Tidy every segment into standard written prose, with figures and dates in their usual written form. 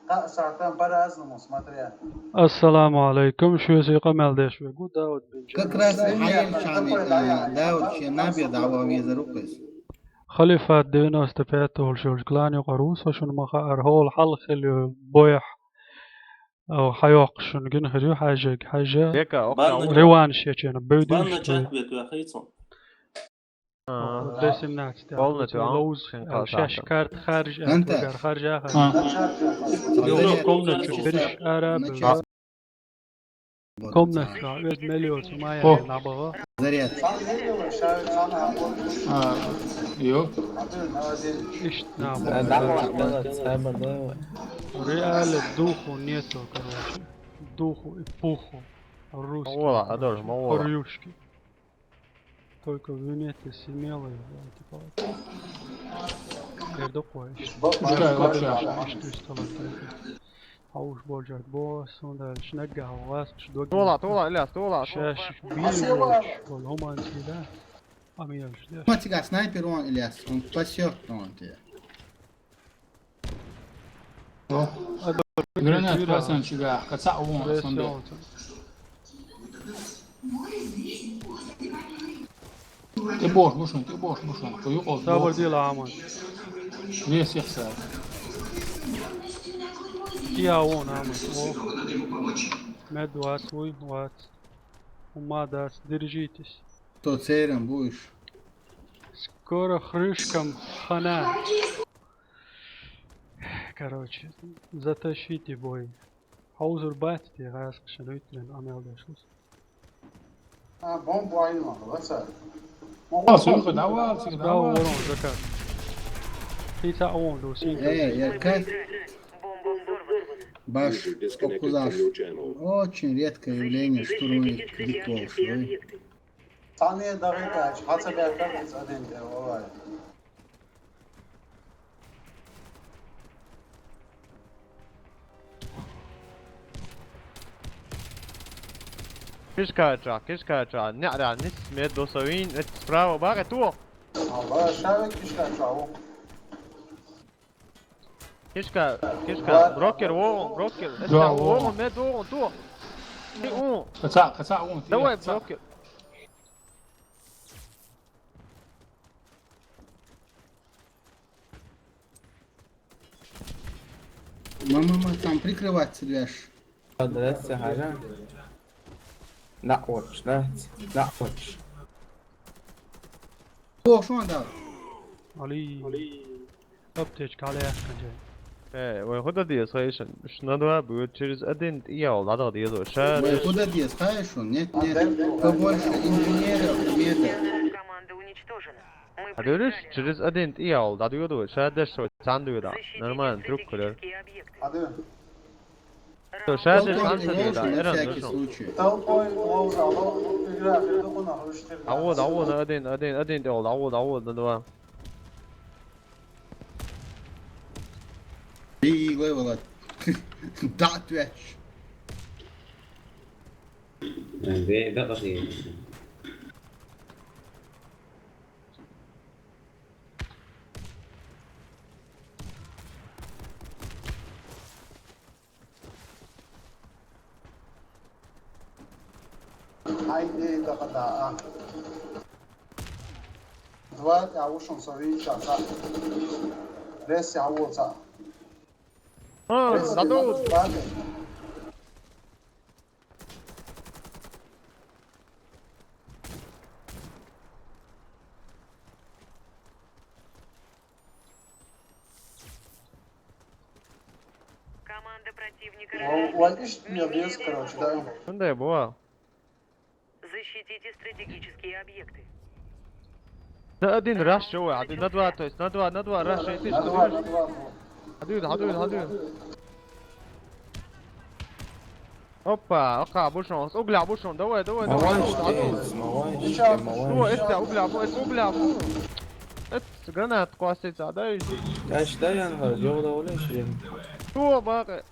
Саатан по-разному, смотря. السلام عليكم شو زي قمل ديش بيقول داود بن كك جابر راس حيل شان داود شي نابي دعوة ويزروقس خليفة دينا استفادته الشوش كلاني قروس وشون مخا هول حلق اللي بويح أو حيوق شون جن خجو حاجة Beka Banna okta روان شيء بيدوش banna chat بيت يا خيصون. ديسم نات قولنا تاخذ تو لوز عشان أو شاش قاطعتم كارت خارج انت توقع خارج آخر يوم يوش صدق كومنا أنا بريش أراب نتشا كومنا شعبت مليون ما يعني نعبغا زريات يو إيش دعوة نعبغا واحدة سايبر ده ريال دوخو نيتو كروشي دوخو إبوخو الروسكي موضوع هذول موضوع хорюшки. Только в Венеции смелые, типа, Erdoğan işte üstalatı. Havuç bolcak boğaz, onda şnegga havas, şdogni. طولع إلياس طولع شاش بيروش, والهما انتلا. Amiyaj, ما تيجي سنايبر وان الياس هم باسيو وان تي Granat pasan shiga ka sa uwan sonde. Te boş boşun. Koyu ol. Sabır değil aman. Вес يخسر. يا وون aman. Med vas, uy vas. Umadas, держитесь. تو سيرن بوش Скоро хрюшкам хана. Короче, затащите бой. Хаузер батьте, раз шануйтлен амел дешус. Bom boy mı? Nasıl? سوق دعوة سوق Да, دعوة. ворон закат. Хита он до синка. يا كات باش окузаш очень редкое явление штурмовых битвов Taneye dakika. Hatsa bir zaten de olay. كشكاتشا نعرى نس ميت دوسوين نتسبراو باغي تو Allah şahit kişiler çavu. كشكا بروكر وون بروكر اسمع وون ميت وون تو في وون كسا وون. دواي بروكر ماما там прикрываться ляж لسه حاجة لا واتش لا واتش о شو عندك علي. Aptečka ali jakanđe. وياخدها دي سايشن مش ندوى بوتشرز ادنت اياه لا دي دو شاد куда где знаешь он нет побольше инженеров меда Команда уничтожена. Мы هدولش تشرز ادنت اياه لا دي دو شاد شو تاندو دا نورمال تروك كلر защитите объекты. Hadi. تو شاد Толком شانس دي دا на ايران всякий شو случай Talpoy Oğuz Ağlı bir grafide ona hoştur. عوض ادنت اياه عوض ندوى и левела дат вяч ده قصير Haydi dakika. Dwa yawuşun soruyu çata. Res yawuca. اه زادو Команда противника Вот iş yapıyoruz короче, да. عنده يا بوا защитите стратегические объекты. ده ادين راش جوا عدي ندوى تويس ندوى راش يتيش حدود اوبا اقع بوشون اقلع بوشون دوا ما هو وانش استا اقلع بو ات جرانات قاسيت عداي ايش ده يا نهار اليوم ده ولا شيء هو باقي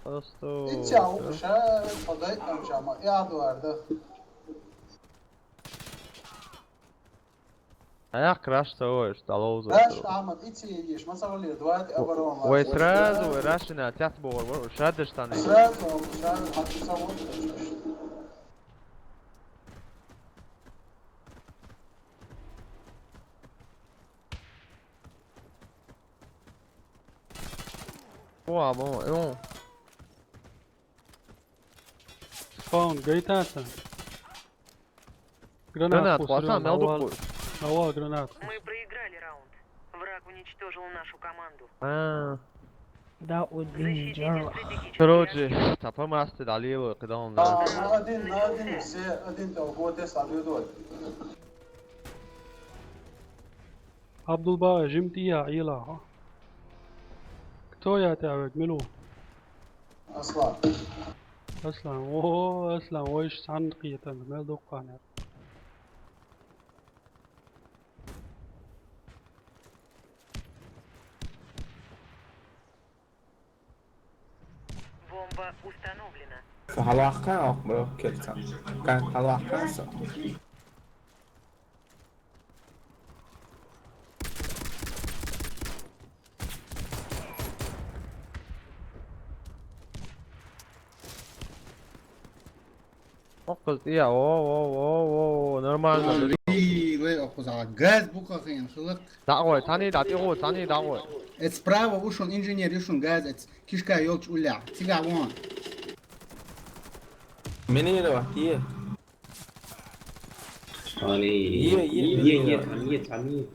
استو Hiç yavuşa fazla etmemiş ama yağdı vardı. يا كراش سويش تلوز لاش عمل إيش ما صار لي دلوقتي أبرون ويتراز وراشنا تحت بور وشادش تاني سرعت ومشان حتى صوت Boa, bom. Spawn, гайтаться. Гранат, Гранат, пацан, мелду. гранат. Мы проиграли раунд. Враг уничтожил нашу команду. That would be Защитите Jaro. стратегический كروجي تفهم أستد عليه وقدام نادين سي أدين هو تسعة بيدور Abdullah, جمتي عيلة. كتويا تعبك ملو. أصلا أسلم ويش عن قيتم ما دوقنا. Бомба установлена. فهالواقع أخبره كيرتان كان هالواقع سو قلت إيه أوه نورمال Ой, охуза, газ бука хин, хлык. دعوة ثاني ثاني دعوة Эт справа ушон инженер ушон газ, эт кишка ёлч уля. Тига вон. من يروح يه ثاني عمية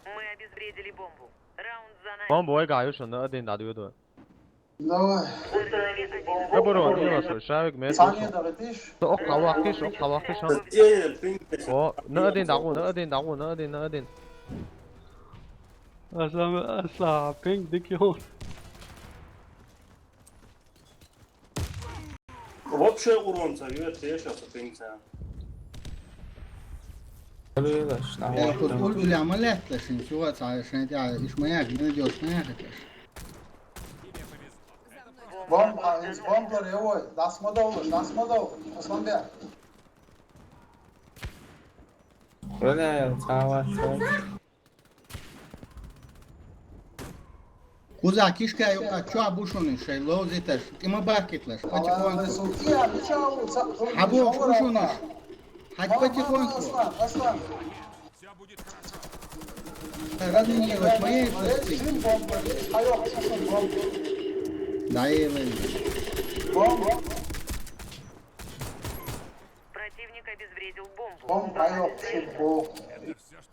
Мы обезвредили бомбу. Раунд за нами. بوم بوي قاعد يوشن نقدين دعوة دو لا Установи один. كبرون إيه بس شايفك ميت ثانية ضغطيش أقطع واحكيش أو نقدين دعوة أسلم بينك ديكيون. Вообще урон совет, я сейчас опинся. ليش Кут ул уля малет лашин, чуга цаашен тя, иш маяк, не идёшь маяк этаж. بومبر يوي داس مدول أصلا بيع ولا تعال Куза кишка ёка чуа бушоны шей лоз этаж. Има баркетлаш, потихоньку. سلطية بتشاو Хабо бушоны. Хать потихоньку. أصلا Разминировать моей пласти. Да, и Противник обезвредил бомбу. بومبا yok şu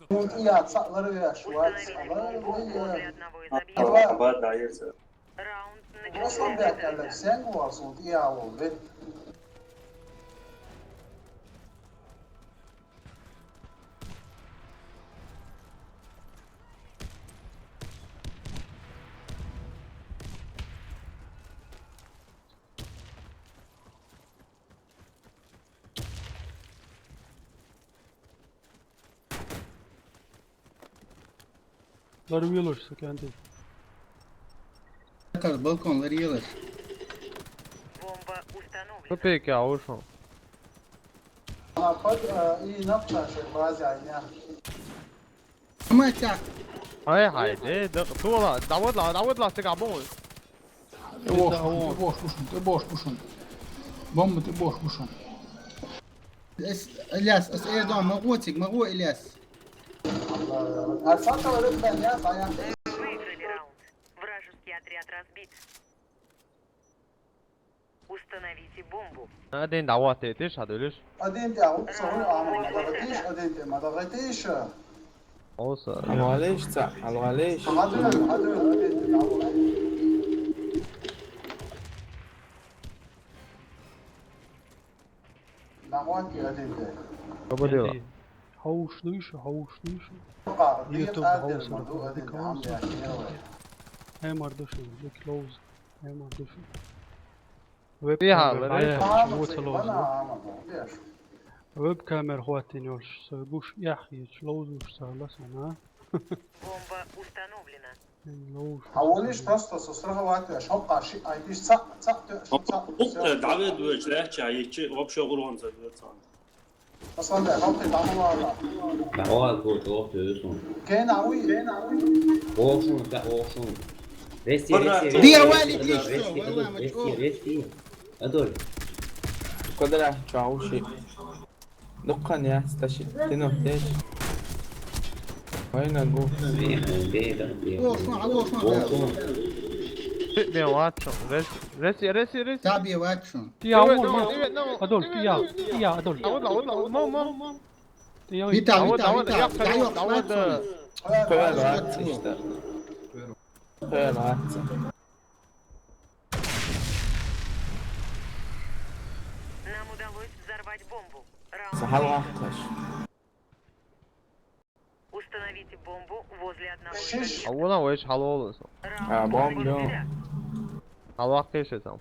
سلطية تصقلر يا شوات Возле одного из объектов. Абад дается. Раунд أصلا начался. بيع قالك سنغوا سلطية وبيت Larvilos, kendi. balkonları yılır. Бомба установлена. Köpek ya uşun أنا قد إيه نبتة شيء بازي عينيها Ama çak. هاي طولة دعوت لا تقع بون Ты бош пушун. Бомба ты бош пушун. İlyas, es Erdoğan, Magotik, Mago İlyas. الفترة ورد الناس عيان Выиграли раунд. Вражеский отряд разбит. Установите бомбу. نقدين دعوات تشهد ليش أدين تعود صهول عمل ما ضغطيش أدين ما ضغطيش اوصل معليش صح معليش حاضر أدين تعود نعواتي أدين قبل Havuçluyuşu. قاعد يوتيوب أدين هوس مدو أدين عم يعني Hem ardışın. Close. Hem ardışın. فيها ويب كاميرا خواتين يولش. بوش يحيي. Close وش سهلة سنة. Бомба установлена. حوليش بروستو سوسرها وقت شوقع شيء ايديش صق صق David wird schlecht, ja, ich hab schon gewonnen, so wird es. اصلا ده حوقي تعملوا على Dauer gut, auch Lösung. كان عوي Auch schon, da auch schon. Resti, دي يا والد ليش تو والله مشغول Resti. Adol. قدرة تعوشي دقن يا استشي تنوتيش وين أقول Bien, watchon. Resti. تابي واكشن تيا أول ما أدول تيا أدول No. فيتا عود دعيوك عود. خيال واتس اشتر خيال واتس Нам удалось взорвать бомбу. صحاب واحدش Установите бомбу возле одного из شش أولا ويش حلو olursun. بوم لو Allah keşfetsem.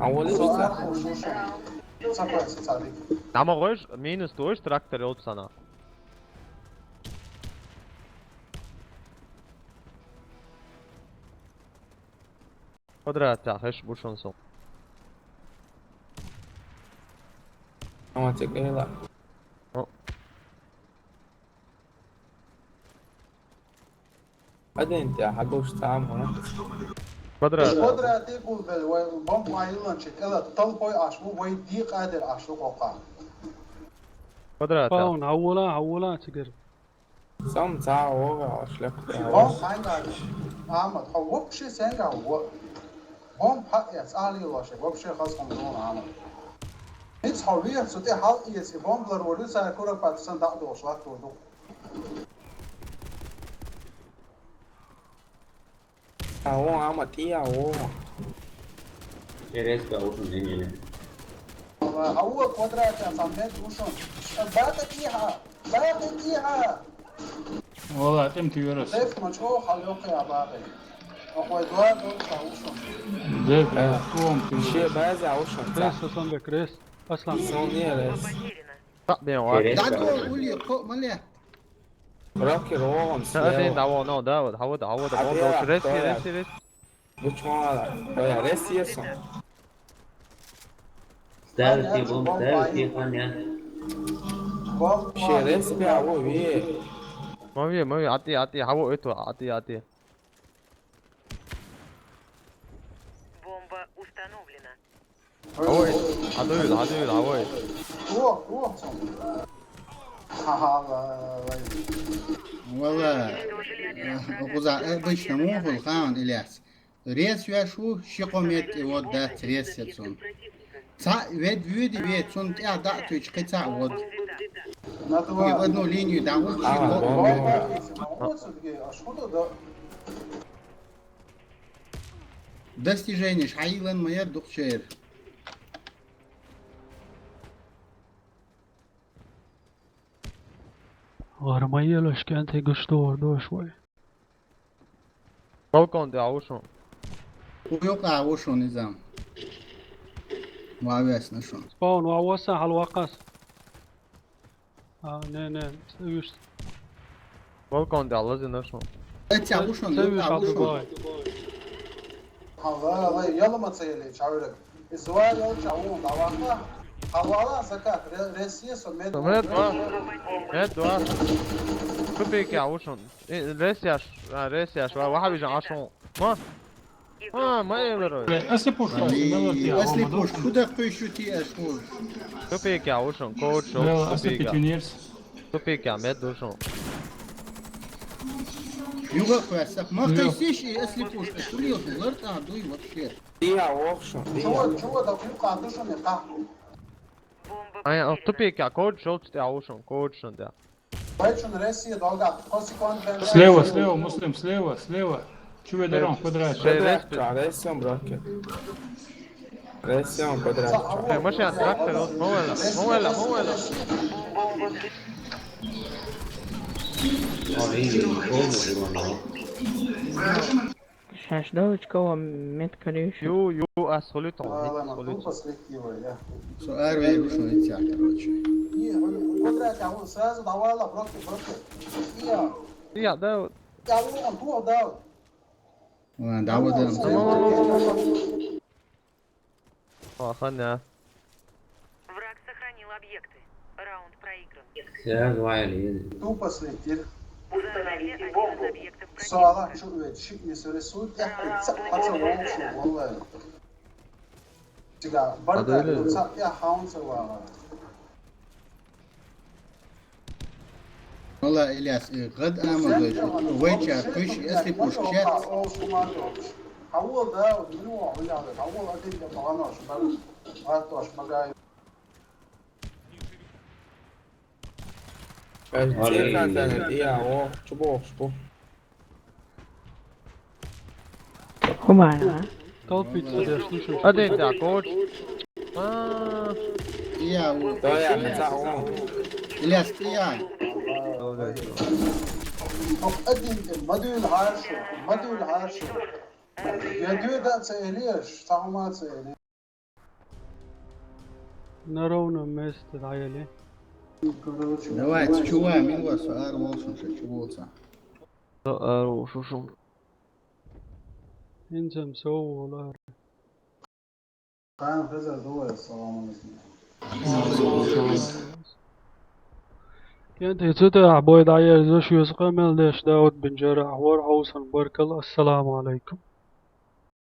أول شيء صفر صديق Ama koş minus durch Traktor oldu sana. Kvadrat ya hiç bu şansı. أما تقيلة بعدين أنت حقوش تعمل Kvadrat. القدرة تقول بالبومب وايلون شكلها طلبوا عشمو ويدي قادر عشلو قوقع Kvadrat ya. باون عولا تقر سام ساعة وغا أشلك بومب حاجة عمد هو بشي سنجا هو بومب حق يسألي الله شيء وبشي خاص قمدون عمد هيتس حوية ستي حال إيس بومب ضروري سايكورا باتسان دعدو وشلاك ودو هو عم تيا هو Resti auch schon Engine. هو قدرة سامنت وشون باقي والله تمتي ورس ليف مشهور حلوقي يا باقي أخوي دوار دول وشون زيك قوم شيء بازع وشن كريس أصلا بكريس أصلا سوني رس потеряно. Bien var. دعدو قولي قو مليح روكي روهم Sen dava no David. Hava da bomba. Resti. Which one? Oh yeah, rest yes. Staviti bom, staviti Hanya. بومب شيء rest بيع هو بيه Mavi ati hava ötü ati. Бомба установлена. Hadi hava. روح والله وقزع بيش نموه الخان إلياس ريس يشو شقوميت ودات ريس يتسون تا ويد ويدي ويد سون تيا دعتو يشقيتا ود يودنو لينيو دعوه достижение шайлан моя духчер غرمية لش كانت يقش دور شوي Balkon da avuşun. ويوقع وشو نظام وعويس نشون باون وعوسا على الوقاس نه سويش Balkon da lazım şu. اتيا وشون سويش يوقع على وشون دبي الله يلا ما تسيلي شعورك السؤال لو شعور دعوانا حوالا زكاة رئيسية سميت Samet var. Evet var. Köpek ya avuşun. Res yaş var. Vaha bir aşın. Ma. Ma yeler. أسي بوش اصلي بوش كودا قيشو تي اشوش Köpek ya avuşun. Koç أسي köpek ya. بيتونيرز Köpek ya med dursun. يوغا كويسك ما قيسيش اصلي بوش كل يوم غلط عدوي وكثير تيا وخشن شو دقيقة عندوشن يقع Бомба Aynen потеряна. köpek ya. Koç da avuşun. Koç da. بايتشون رئيسية دوغا كونسيكوانت سليوة مسلم سليوة شو يدرون قدرات رس بروكي رس قدرات ماشي على التراكتور. مو ولا. شاشدوچكو مت كريش Ю асхолитон. والله مكتوب بسليك يا سؤال ويروشو يتيا كروتشي قدرة تعمل ساز دعوالا بروكي يا يا داود يا الله أنتوا داود وأنا دعوة ده خلني Враг сохранил объекты. Раунд проигран. تو посветил Установите один из объектов سؤالك противника. شو ويت شيء يسوي سود يحكي حتى وين شو والله تيجا برضه تصاب يا حاون سوا والله إلياس غد أعمل ويتشا كويش أسلي بوشكات هو ده منو ولا هو أكيد ما أنا شباب أتوش مجاي Ciekać ten IAO, czy było szpu? ومعنا توفيت سدي شو ادي انت يا كوتش إياه To ja nie całą. إلياس إياه أدين مدول عاشر مدول عاشر يا دو ده تسأليش تعال ما تسألي نرونا مست العيلة دواعي تشوها من وسؤال وصل شو بوصل شو انت مسوي ولا كان فزر دول السلام كنت يتدع بويد عيال زوش يسقى من ليش داود بن جرح ورحوسن بارك الله السلام عليكم